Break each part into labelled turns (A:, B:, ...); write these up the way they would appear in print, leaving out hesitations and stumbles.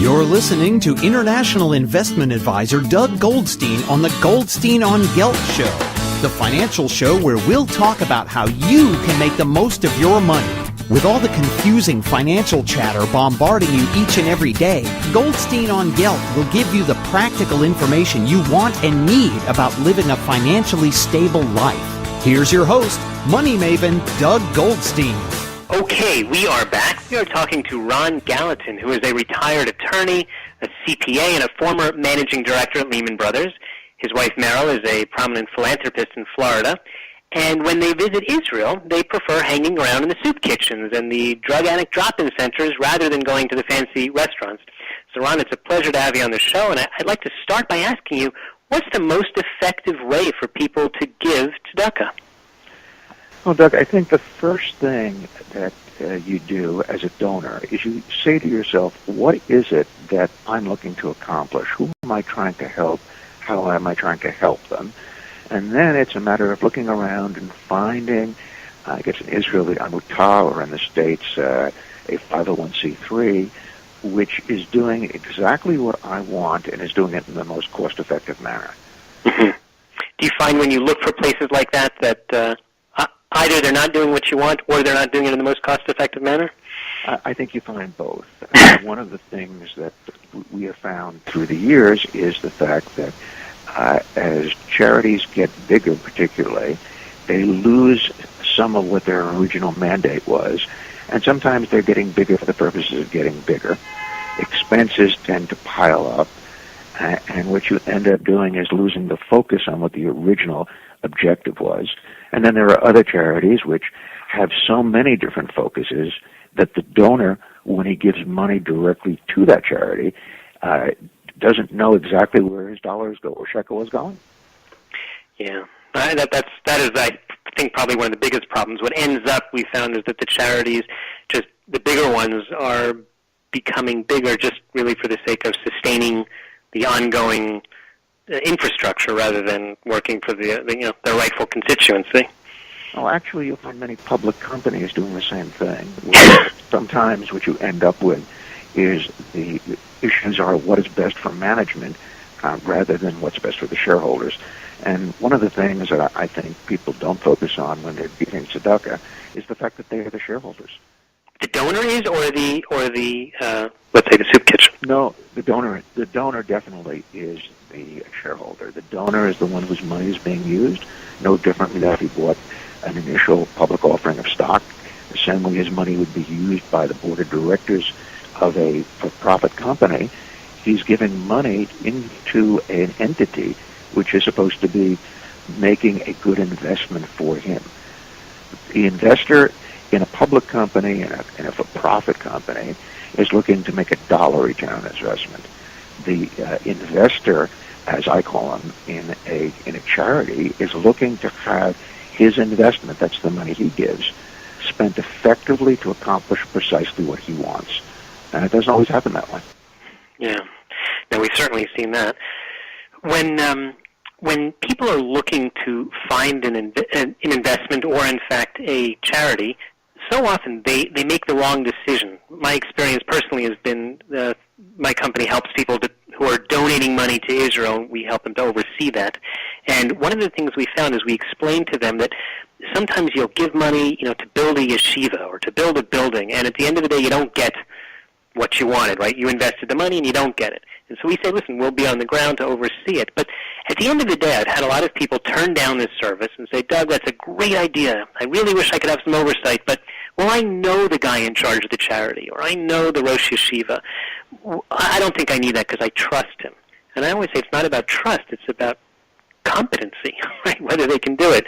A: You're listening to international investment advisor Doug Goldstein on the Goldstein on Gelt show, the financial show where we'll talk about how you can make the most of your money. With all the confusing financial chatter bombarding you each and every day, Goldstein on Gelt will give you the practical information you want and need about living a financially stable life. Here's your host, money maven Doug Goldstein.
B: Okay, we are back. We are talking to Ron Gallatin, who is a retired attorney, a CPA, and a former managing director at Lehman Brothers. His wife, Meryl, is a prominent philanthropist in Florida. And when they visit Israel, they prefer hanging around in the soup kitchens and the drug addict drop-in centers rather than going to the fancy restaurants. So, Ron, it's a pleasure to have you on the show, and I'd like to start by asking you, what's the most effective way for people to give tzedakah?
C: Well, Doug, I think the first thing that you do as a donor is you say to yourself, what is it that I'm looking to accomplish? Who am I trying to help? How am I trying to help them? And then it's a matter of looking around and finding, I guess in Israel, the Amutah, or in the States, a 501c3, which is doing exactly what I want and is doing it in the most cost-effective manner.
B: Mm-hmm. Do you find when you look for places like that either they're not doing what you want or they're not doing it in the most cost-effective manner?
C: I think you find both. One of the things that we have found through the years is the fact that as charities get bigger particularly, they lose some of what their original mandate was, and sometimes they're getting bigger for the purposes of getting bigger. Expenses tend to pile up, and what you end up doing is losing the focus on what the original objective was. And then there are other charities which have so many different focuses that the donor, when he gives money directly to that charity, doesn't know exactly where his dollars go or shekel is going.
B: Yeah, that is, I think, probably one of the biggest problems. What ends up, we found, is that the charities, just the bigger ones, are becoming bigger just really for the sake of sustaining the ongoing infrastructure rather than working for the rightful constituency.
C: Well, actually, you'll find many public companies doing the same thing. Sometimes what you end up with is the issues are what is best for management rather than what's best for the shareholders. And one of the things that I think people don't focus on when they're giving tzedakah is the fact that they are the shareholders.
B: The donor is, or the let's say the soup kitchen?
C: No, the donor definitely is the shareholder. The donor is the one whose money is being used, no differently than if he bought an initial public offering of stock. The same way his money would be used by the board of directors of a for-profit company. He's giving money into an entity which is supposed to be making a good investment for him. The investor in a public company, in a for-profit company, is looking to make a dollar return on investment. The investor, as I call him, in a charity, is looking to have his investment, that's the money he gives, spent effectively to accomplish precisely what he wants. And it doesn't always happen that way.
B: Yeah. Now, we've certainly seen that. When people are looking to find an investment or, in fact, a charity, so often they make the wrong decision. My experience personally has been my company helps people who are donating money to Israel. We help them to oversee that. And one of the things we found is we explain to them that sometimes you'll give money, to build a yeshiva or to build a building, and at the end of the day you don't get what you wanted, right? You invested the money and you don't get it. And so we say, listen, we'll be on the ground to oversee it. But at the end of the day, I've had a lot of people turn down this service and say, Doug, that's a great idea. I really wish I could have some oversight, but, well, I know the guy in charge of the charity, or I know the Rosh Yeshiva. I don't think I need that because I trust him. And I always say it's not about trust, it's about competency, right? Whether they can do it.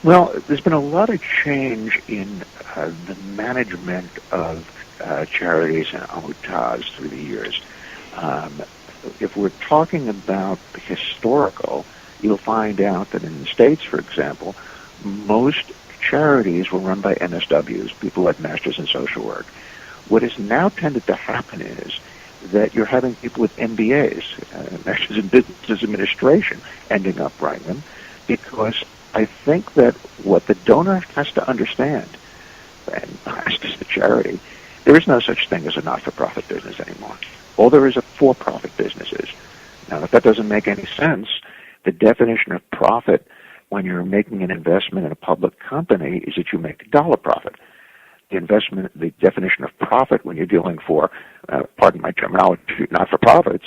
C: Well, there's been a lot of change in the management of charities and amutahs through the years. If we're talking about the historical, you'll find out that in the States, for example, most charities were run by MSWs, people like Masters in Social Work. What has now tended to happen is that you're having people with MBAs, Masters in Business Administration, ending up running them, because I think that what the donor has to understand, and as does the charity, There is no such thing as a not-for-profit business anymore. All there is a for-profit business is. Now, if that doesn't make any sense, the definition of profit when you're making an investment in a public company is that you make a dollar profit. The definition of profit when you're dealing for, pardon my terminology, not-for-profits,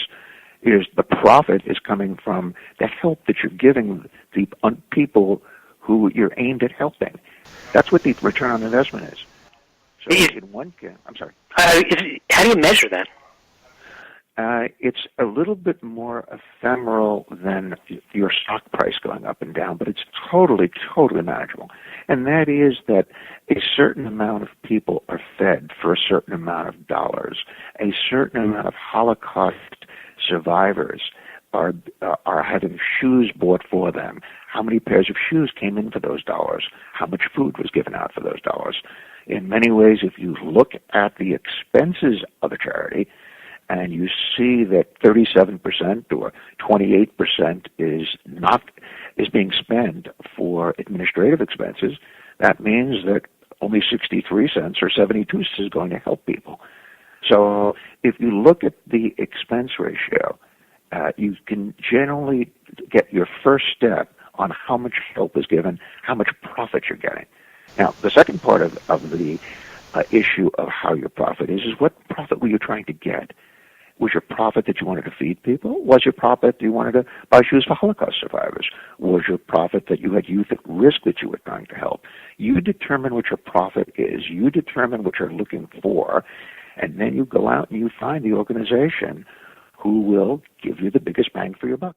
C: is the profit is coming from the help that you're giving the people who you're aimed at helping. That's what the return on investment is. So in one case, I'm sorry.
B: How do you measure that?
C: It's a little bit more ephemeral than your stock price going up and down, but it's totally, totally manageable. And that is that a certain amount of people are fed for a certain amount of dollars. A certain amount of Holocaust survivors are having shoes bought for them. How many pairs of shoes came in for those dollars? How much food was given out for those dollars? In many ways, if you look at the expenses of a charity, and you see that 37% or 28% is being spent for administrative expenses, that means that only 63 cents or 72 cents is going to help people. So if you look at the expense ratio, you can generally get your first step on how much help is given, how much profit you're getting. Now, the second part of the issue of how your profit is what profit were you trying to get? Was your profit that you wanted to feed people? Was your profit that you wanted to buy shoes for Holocaust survivors? Was your profit that you had youth at risk that you were trying to help? You determine what your profit is. You determine what you're looking for, and then you go out and you find the organization who will give you the biggest bang for your buck.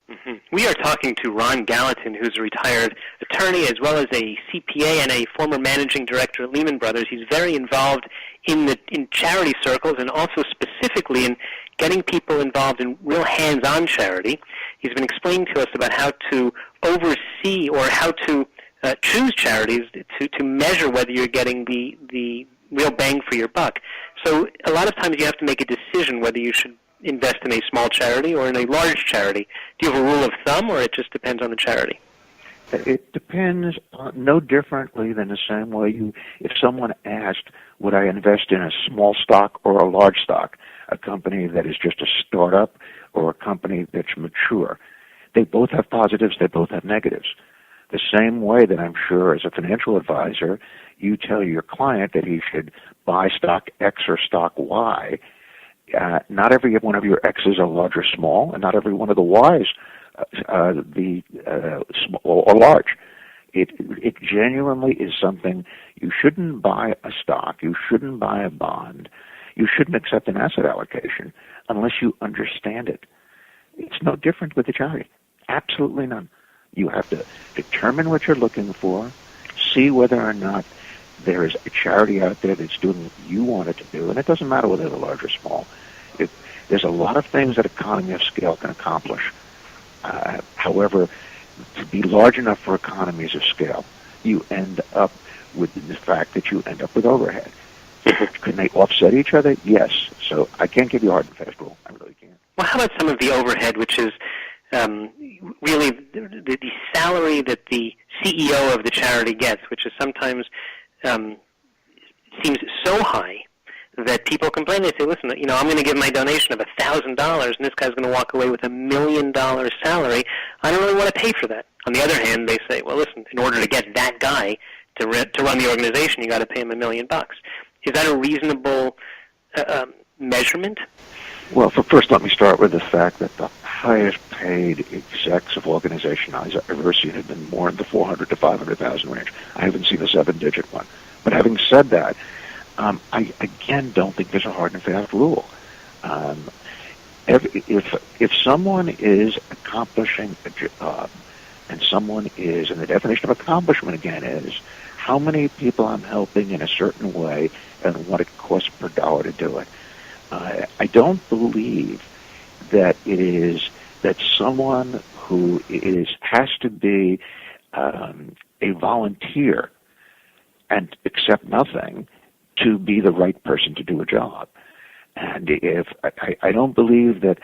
B: Mm-hmm. We are talking to Ron Gallatin, who's a retired attorney as well as a CPA and a former managing director at Lehman Brothers. He's very involved in charity circles and also specifically in getting people involved in real hands-on charity. He's been explaining to us about how to oversee or how to choose charities to measure whether you're getting the real bang for your buck. So a lot of times you have to make a decision whether you should invest in a small charity or in a large charity. Do you have a rule of thumb, or it just depends on the charity?
C: It depends no differently than the same way if someone asked, would I invest in a small stock or a large stock, a company that is just a startup or a company that's mature. They both have positives, they both have negatives. The same way that I'm sure as a financial advisor, you tell your client that he should buy stock X or stock Y. Not every one of your X's are large or small, and not every one of the Y's small or large. It genuinely is something. You shouldn't buy a stock. You shouldn't buy a bond. You shouldn't accept an asset allocation unless you understand it. It's no different with a charity. Absolutely none. You have to determine what you're looking for, see whether or not there is a charity out there that's doing what you want it to do, and it doesn't matter whether they're large or small. There's a lot of things that economy of scale can accomplish. However, to be large enough for economies of scale, you end up with the fact that you end up with overhead. Can they offset each other? Yes. So I can't give you a hard and fast rule. I really can't.
B: Well, how about some of the overhead, which is really the salary that the CEO of the charity gets, which is sometimes seems so high that people complain. They say, listen, I'm going to give my donation of $1,000, and this guy's going to walk away with $1 million salary. I don't really want to pay for that. On the other hand, they say, well, listen, in order to get that guy to run the organization, you got to pay him $1 million. Is that a reasonable measurement?
C: Well, first, let me start with the fact that the highest paid execs of organization I've ever seen have been more in the 400 to 500,000 range. I haven't seen a seven-digit one. But having said that, I again don't think there's a hard and fast rule. If someone is accomplishing a job, and someone is, and the definition of accomplishment again is how many people I'm helping in a certain way and what it costs per dollar to do it. I don't believe that it is that someone who has to be a volunteer and accept nothing to be the right person to do a job. And if I don't believe that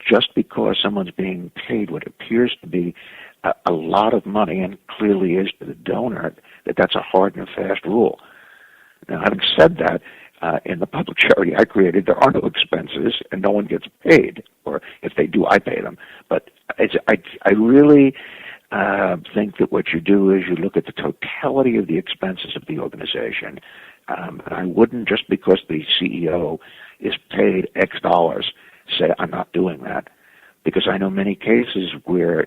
C: just because someone's being paid what appears to be a lot of money, and clearly is to the donor, that's a hard and fast rule. Now, having said that, in the public charity I created, there are no expenses and no one gets paid. Or if they do, I pay them. But I really think that what you do is you look at the totality of the expenses of the organization. And I wouldn't, just because the CEO is paid X dollars, say I'm not doing that. Because I know many cases where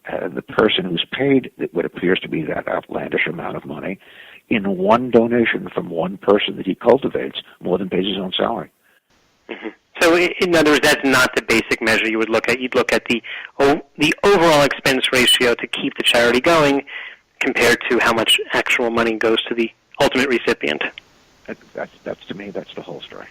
C: the person who's paid what appears to be that outlandish amount of money, in one donation from one person that he cultivates, more than pays his own salary.
B: Mm-hmm. So, in other words, that's not the basic measure you would look at. You'd look at the overall expense ratio to keep the charity going compared to how much actual money goes to the ultimate recipient.
C: That's to me, that's the whole story.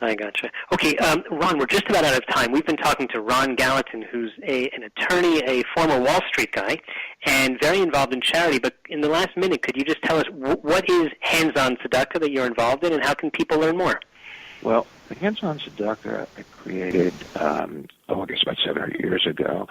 B: I gotcha. Okay, Ron, we're just about out of time. We've been talking to Ron Gallatin, who's an attorney, a former Wall Street guy, and very involved in charity. But in the last minute, could you just tell us what is HandsOn Tzedakah that you're involved in, and how can people learn more?
C: Well, the HandsOn Tzedakah I created, I guess about 7 or 8 years ago,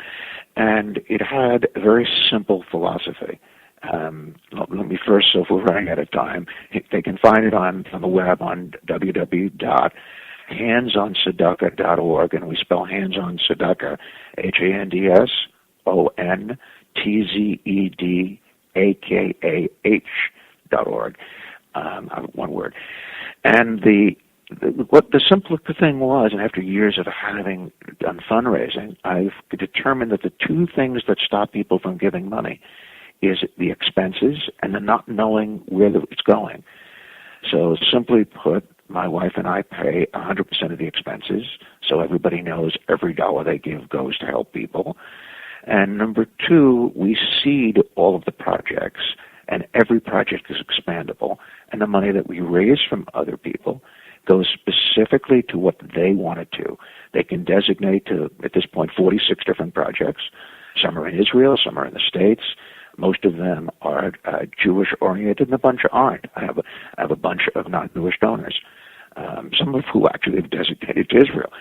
C: and it had a very simple philosophy. Let me first, so if we're running out of time, they can find it on the web on www.handsontzedakah.org, and we spell HandsOn Tzedakah, HandsOnTzedakah.org, one word. And what the simple thing was, and after years of having done fundraising, I've determined that the two things that stop people from giving money is the expenses and the not knowing where it's going. So simply put, my wife and I pay 100% of the expenses, so everybody knows every dollar they give goes to help people. And number two, we seed all of the projects, and every project is expandable. And the money that we raise from other people goes specifically to what they want it to. They can designate to, at this point, 46 different projects. Some are in Israel, some are in the States. Most of them are Jewish-oriented, and a bunch aren't. I have a bunch of non-Jewish donors, some of who actually have designated to Israel.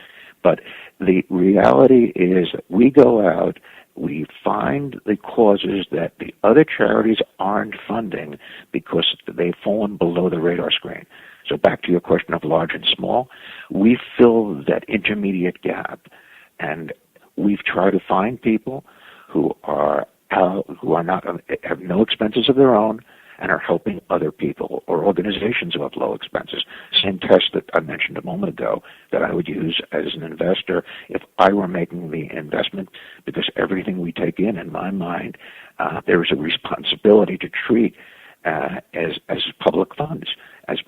C: But the reality is that we go out, we find the causes that the other charities aren't funding because they've fallen below the radar screen. So back to your question of large and small, we fill that intermediate gap, and we've tried to find people who have no expenses of their own and are helping other people or organizations who have low expenses. Same test that I mentioned a moment ago that I would use as an investor if I were making the investment, because everything we take in my mind, there is a responsibility to treat as public funds. As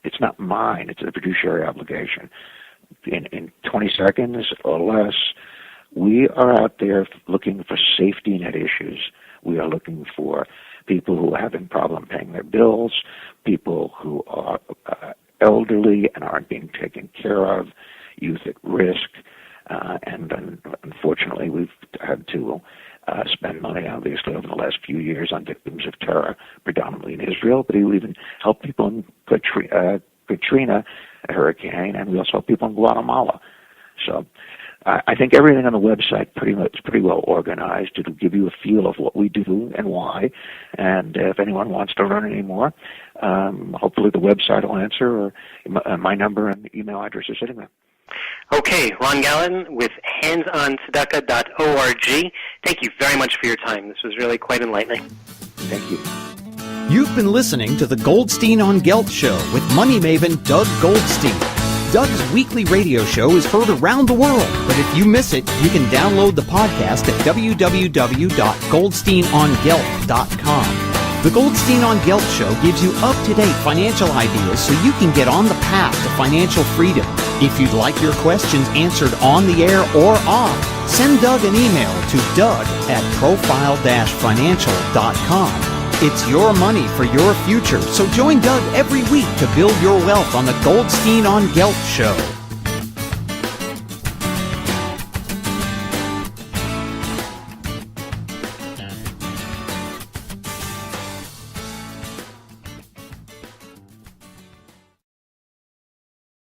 C: it's not mine, it's a fiduciary obligation. In 20 seconds or less, we are out there looking for safety net issues. We are looking for people who are having problem paying their bills, people who are elderly and aren't being taken care of, youth at risk, and unfortunately we've had to spend money, obviously, over the last few years on victims of terror, predominantly in Israel, but we even help people in Katrina hurricane, and we also help people in Guatemala. So I think everything on the website is pretty well organized. It'll give you a feel of what we do and why. And if anyone wants to learn any more, hopefully the website will answer, or my number and email address are sitting there.
B: Okay, Ron Gallatin with HandsOnTzedakah.org. Thank you very much for your time. This was really quite enlightening.
C: Thank you.
A: You've been listening to the Goldstein on Gelt Show with money maven Doug Goldstein. Doug's weekly radio show is heard around the world, but if you miss it, you can download the podcast at www.goldsteinongelt.com. The Goldstein on Gelt Show gives you up-to-date financial ideas so you can get on the path to financial freedom. If you'd like your questions answered on the air or off, send Doug an email to doug@profile-financial.com. It's your money for your future, so join Doug every week to build your wealth on the Goldstein on Gelt Show.